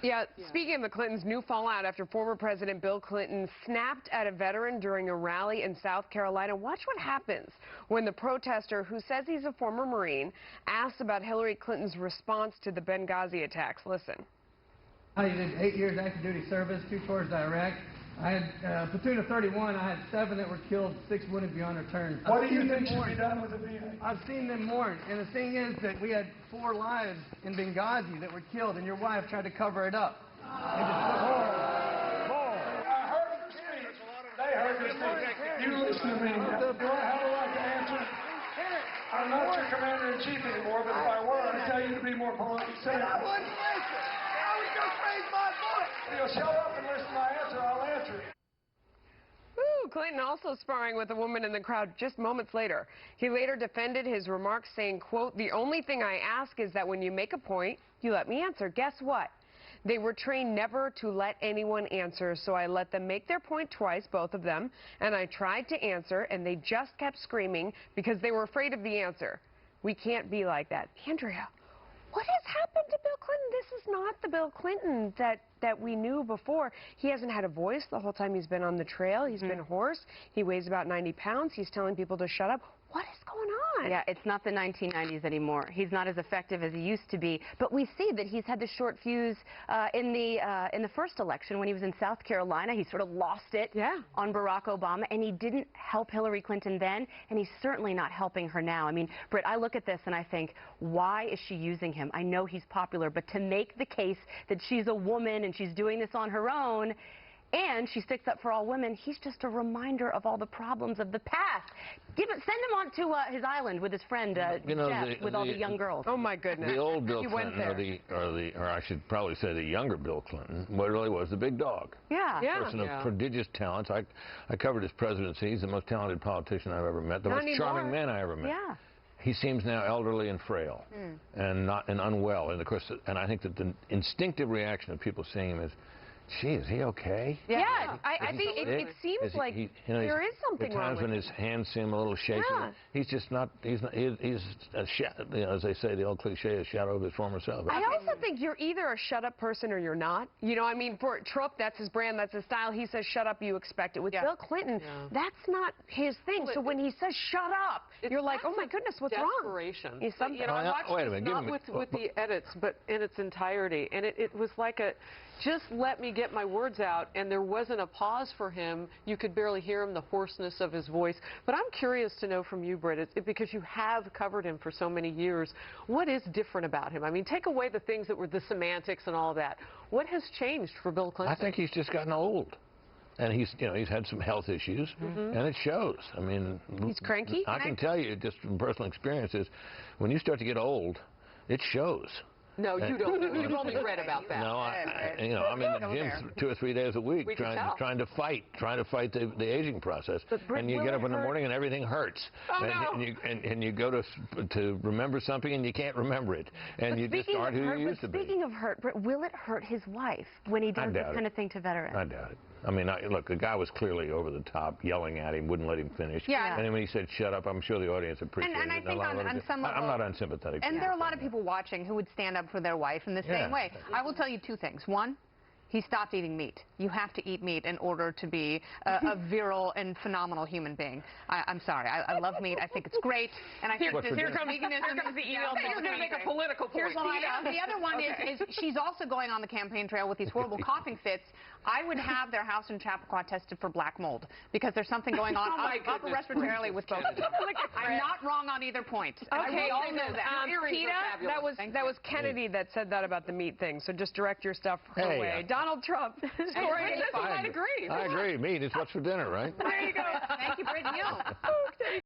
Yeah, speaking of the Clintons, new fallout after former President Bill Clinton snapped at a veteran during a rally in South Carolina. Watch what happens when the protester, who says he's a former Marine, asks about Hillary Clinton's response to the Benghazi attacks. Listen. I did 8 years active duty service, 2 tours to Iraq. I had platoon of 31. I had 7 that were killed, 6 wounded beyond return. What do you think should be done with the VA? I've seen them mourn, and the thing is that we had 4 lives in Benghazi that were killed, and your wife tried to cover it up. I heard the speech. They heard the speech. You listen to me. Do I have a right to answer? I'm not your commander-in-chief anymore, but if I were, I'd tell you to be more polite. And I wouldn't listen. I was just raise my voice. If you'll shut up and listen to my answer, I'll answer it. Ooh, Clinton also sparring with a woman in the crowd just moments later. He later defended his remarks, saying, quote, "The only thing I ask is that when you make a point, you let me answer. Guess what? They were trained never to let anyone answer, so I let them make their point twice, both of them, and I tried to answer, and they just kept screaming because they were afraid of the answer. We can't be like that." Andrea, what has happened to Bill Clinton? This is not the Bill Clinton that we knew before. He hasn't had a voice the whole time he's been on the trail. He's been hoarse. He weighs about 90 pounds. He's telling people to shut up. What is going on? Yeah, it's not the 1990s anymore. He's not as effective as he used to be. But we see that he's had the short fuse in the first election when he was in South Carolina. He sort of lost it on Barack Obama, and he didn't help Hillary Clinton then, and he's certainly not helping her now. I mean, Britt, I look at this and I think, why is she using him? I know he's popular, but to make the case that she's a woman and she's doing this on her own, and she sticks up for all women, he's just a reminder of all the problems of the past. Send him on to his island with his friend Jeff, with all the young girls. Oh my goodness! The old Bill Clinton, or I should probably say the younger Bill Clinton, what really was the big dog. Yeah. A person of prodigious talents. I covered his presidency. He's the most talented politician I've ever met. The most charming man I ever met. Yeah. He seems now elderly and frail and unwell. And of course, I think that the instinctive reaction of people seeing him is, gee, is he okay? Yeah, I think it seems like there is something wrong with him. At times when his hands seem a little shaky, he's just not, he's a as they say, the old cliche, a shadow of his former self. I also think you're either a shut-up person or you're not. You know, I mean, for Trump, that's his brand, that's his style. He says, shut up, you expect it. With Bill Clinton, that's not his thing. So when he says, shut up, you're like, oh my goodness, what's wrong? Desperation. You know, I watched this not with the edits, but in its entirety. And it was like a, just let me get my words out, and there wasn't a pause for him. You could barely hear him, the hoarseness of his voice. But I'm curious to know from you, Britt, because you have covered him for so many years, what is different about him? I mean, take away the things that were the semantics and all that. What has changed for Bill Clinton? I think he's just gotten old. And he's had some health issues, and it shows. I mean, he's cranky. I can tell you just from personal experiences, when you start to get old, it shows. No, you don't. You've only read about that. No, I'm in the gym 2 or 3 days a week trying to fight the aging process. And you get up in the morning and everything hurts. And you go to remember something and you can't remember it. And you just aren't who you used to be. Speaking of hurt, will it hurt his wife when he does this kind of thing to veterans? I doubt it. I mean, look, the guy was clearly over the top, yelling at him, wouldn't let him finish. Yeah. And then when he said, shut up, I'm sure the audience appreciated it. And I think on some level, I'm not unsympathetic. And there are a lot of people watching who would stand up for their wife in the same way. I will tell you 2 things. One, he stopped eating meat. You have to eat meat in order to be a virile and phenomenal human being. I'm sorry. I love meat. I think it's great. And I think here comes the email. You're going to make a political point. The other one is she's also going on the campaign trail with these horrible coughing fits. I would have their house in Chappaqua tested for black mold because there's something going on upper respiratorily with both of them. I'm not wrong on either point. Okay, we all know that. Peta, that was Kennedy that said that about the meat thing. So just direct your stuff her way. Donald Trump. I agree. I agree. Meat is what's for dinner, right? There you go. Thank you, Britt.